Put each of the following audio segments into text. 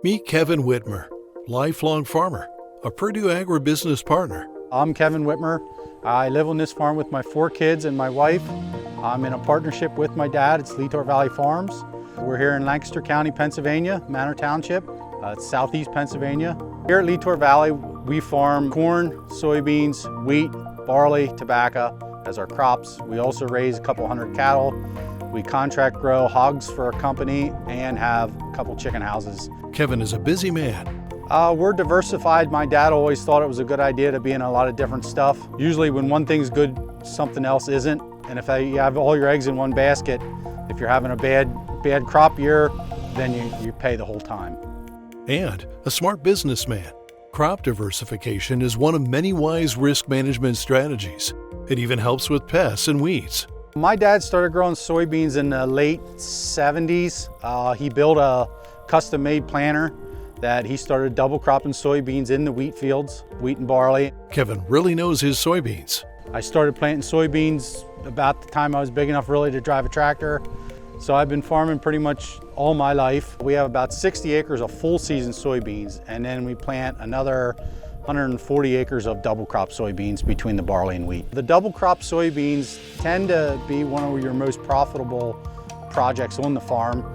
Meet Kevin Whitmer, lifelong farmer, a Purdue agribusiness partner. I'm Kevin Whitmer. I live on this farm with my 4 kids and my wife. I'm in a partnership with my dad. It's Leetor Valley Farms. We're here in Lancaster County, Pennsylvania, Manor Township. It's southeast Pennsylvania. Here at Leetor Valley, we farm corn, soybeans, wheat, barley, tobacco as our crops. We also raise a couple hundred cattle. We contract grow hogs for a company and have a couple chicken houses. Kevin is a busy man. We're diversified. My dad always thought it was a good idea to be in a lot of different stuff. Usually when one thing's good, something else isn't. And if you have all your eggs in one basket, if you're having a bad crop year, then you pay the whole time. And a smart businessman. Crop diversification is one of many wise risk management strategies. It even helps with pests and weeds. My dad started growing soybeans in the late 70s. He built a custom-made planter that he started double cropping soybeans in the wheat fields, wheat and barley. Kevin really knows his soybeans. I started planting soybeans about the time I was big enough really to drive a tractor. So I've been farming pretty much all my life. We have about 60 acres of full season soybeans, and then we plant another 140 acres of double crop soybeans between the barley and wheat. The double crop soybeans tend to be one of your most profitable projects on the farm.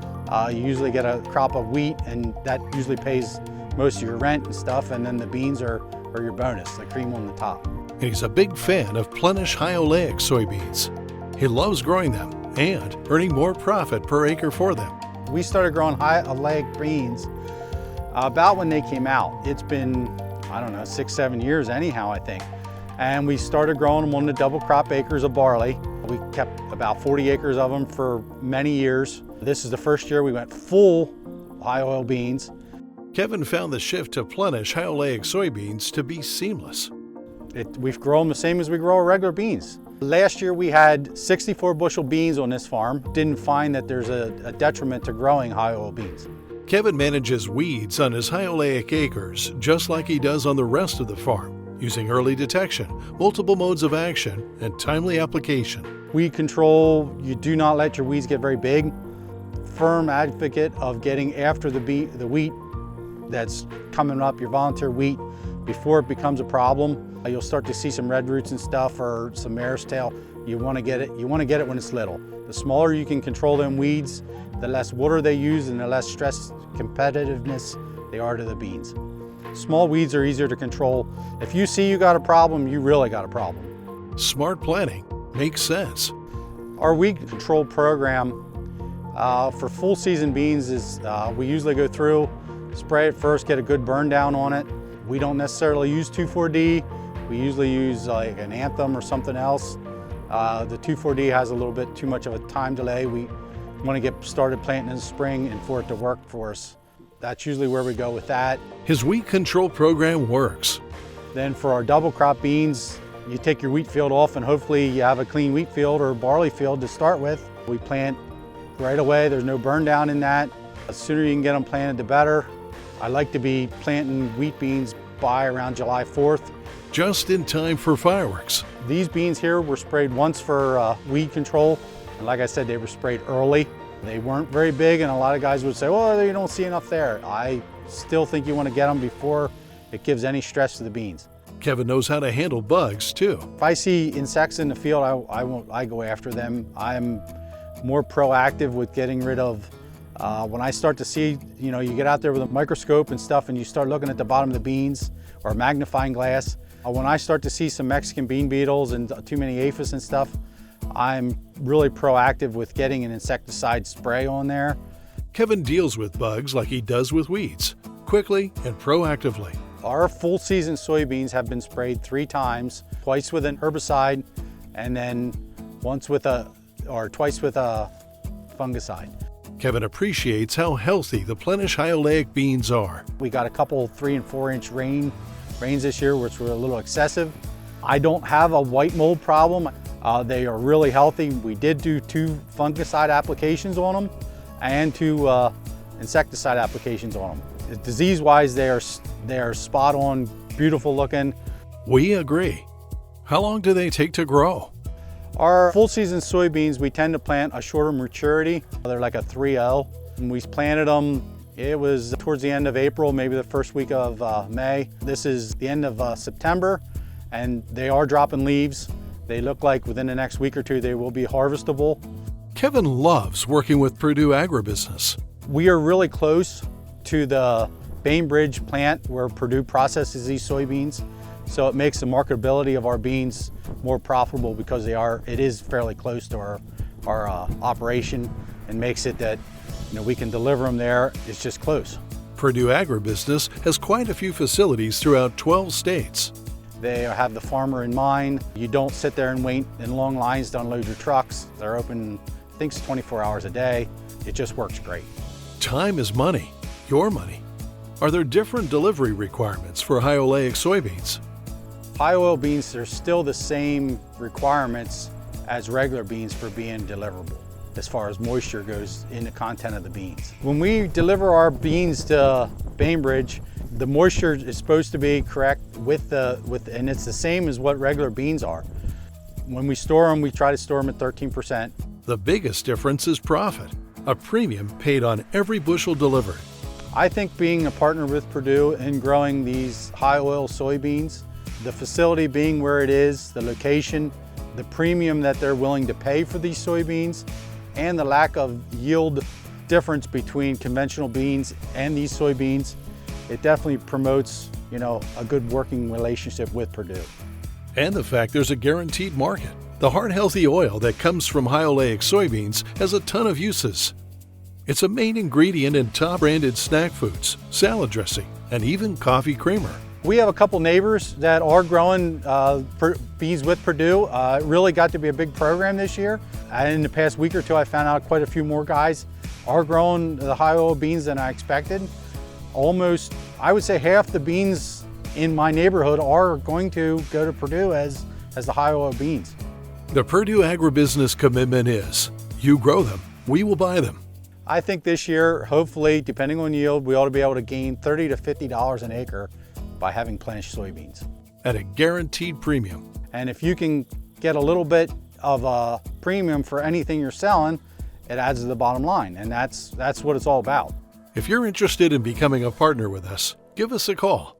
You usually get a crop of wheat, and that usually pays most of your rent and stuff, and then the beans are your bonus, the cream on the top. And he's a big fan of Plenish high oleic soybeans. He loves growing them and earning more profit per acre for them. We started growing high oleic beans about when they came out. It's been, I don't know, 6, 7 years anyhow, I think. And we started growing them on the double crop acres of barley. We kept about 40 acres of them for many years. This is the first year we went full high oil beans. Kevin found the shift to Plenish high oleic soybeans to be seamless. We've grown the same as we grow our regular beans. Last year we had 64 bushel beans on this farm. Didn't find that there's a detriment to growing high oil beans. Kevin manages weeds on his high oleic acres just like he does on the rest of the farm, using early detection, multiple modes of action, and timely application. Weed control, you do not let your weeds get very big. Firm advocate of getting after the wheat that's coming up, your volunteer wheat, before it becomes a problem. You'll start to see some red roots and stuff or some mare's tail. You want to get it when it's little. The smaller you can control them weeds, the less water they use and the less stress competitiveness they are to the beans. Small weeds are easier to control. If you see you got a problem, you really got a problem. Smart planning makes sense. Our weed control program for full season beans is we usually go through, spray it first, get a good burn down on it. We don't necessarily use 2,4-D. We usually use like an Anthem or something else. The 2,4-D has a little bit too much of a time delay. We want to get started planting in the spring and for it to work for us. That's usually where we go with that. His weed control program works. Then for our double crop beans, you take your wheat field off and hopefully you have a clean wheat field or barley field to start with. We plant right away. There's no burn down in that. The sooner you can get them planted, the better. I like to be planting wheat beans by around July 4th. Just in time for fireworks. These beans here were sprayed once for weed control. And like I said, they were sprayed early. They weren't very big, and a lot of guys would say, well, you don't see enough there. I still think you want to get them before it gives any stress to the beans. Kevin knows how to handle bugs too. If I see insects in the field, I go after them. I'm more proactive with getting rid of when I start to see, you get out there with a microscope and stuff and you start looking at the bottom of the beans or a magnifying glass. When I start to see some Mexican bean beetles and too many aphids and stuff, I'm really proactive with getting an insecticide spray on there. Kevin deals with bugs like he does with weeds, quickly and proactively. Our full season soybeans have been sprayed 3 times, twice with an herbicide and then twice with a fungicide. Kevin appreciates how healthy the Plenish high oleic beans are. We got a couple 3 and 4 inch rains this year, which were a little excessive. I don't have a white mold problem. They are really healthy. We did do 2 fungicide applications on them and 2 insecticide applications on them. Disease-wise, they are spot on, beautiful looking. We agree. How long do they take to grow? Our full season soybeans, we tend to plant a shorter maturity. They're like a 3.0. And we planted them It was towards the end of April, maybe the first week of May. This is the end of September, and they are dropping leaves. They look like within the next week or two they will be harvestable. Kevin loves working with Purdue Agribusiness. We are really close to the Bainbridge plant where Purdue processes these soybeans, so it makes the marketability of our beans more profitable because it is fairly close to our operation, and makes it that we can deliver them there. It's just close. Purdue Agribusiness has quite a few facilities throughout 12 states. They have the farmer in mind. You don't sit there and wait in long lines to unload your trucks. They're open, I think, 24 hours a day. It just works great. Time is money, your money. Are there different delivery requirements for high oleic soybeans? High oil beans are still the same requirements as regular beans for being deliverable as far as moisture goes in the content of the beans. When we deliver our beans to Bainbridge, the moisture is supposed to be correct and it's the same as what regular beans are. When we store them, we try to store them at 13%. The biggest difference is profit, a premium paid on every bushel delivered. I think being a partner with Purdue in growing these high oil soybeans, the facility being where it is, the location, the premium that they're willing to pay for these soybeans, and the lack of yield difference between conventional beans and these soybeans, it definitely promotes, a good working relationship with Purdue. And the fact there's a guaranteed market. The heart healthy oil that comes from high oleic soybeans has a ton of uses. It's a main ingredient in top branded snack foods, salad dressing, and even coffee creamer. We have a couple neighbors that are growing beans with Purdue. It really got to be a big program this year. And in the past week or two, I found out quite a few more guys are growing the high oil beans than I expected. Almost, I would say half the beans in my neighborhood are going to go to Purdue as the high oil beans. The Purdue Agribusiness commitment is, you grow them, we will buy them. I think this year, hopefully, depending on yield, we ought to be able to gain $30 to $50 an acre by having plenished soybeans. At a guaranteed premium. And if you can get a little bit of a premium for anything you're selling, it adds to the bottom line, and that's what it's all about. If you're interested in becoming a partner with us, give us a call.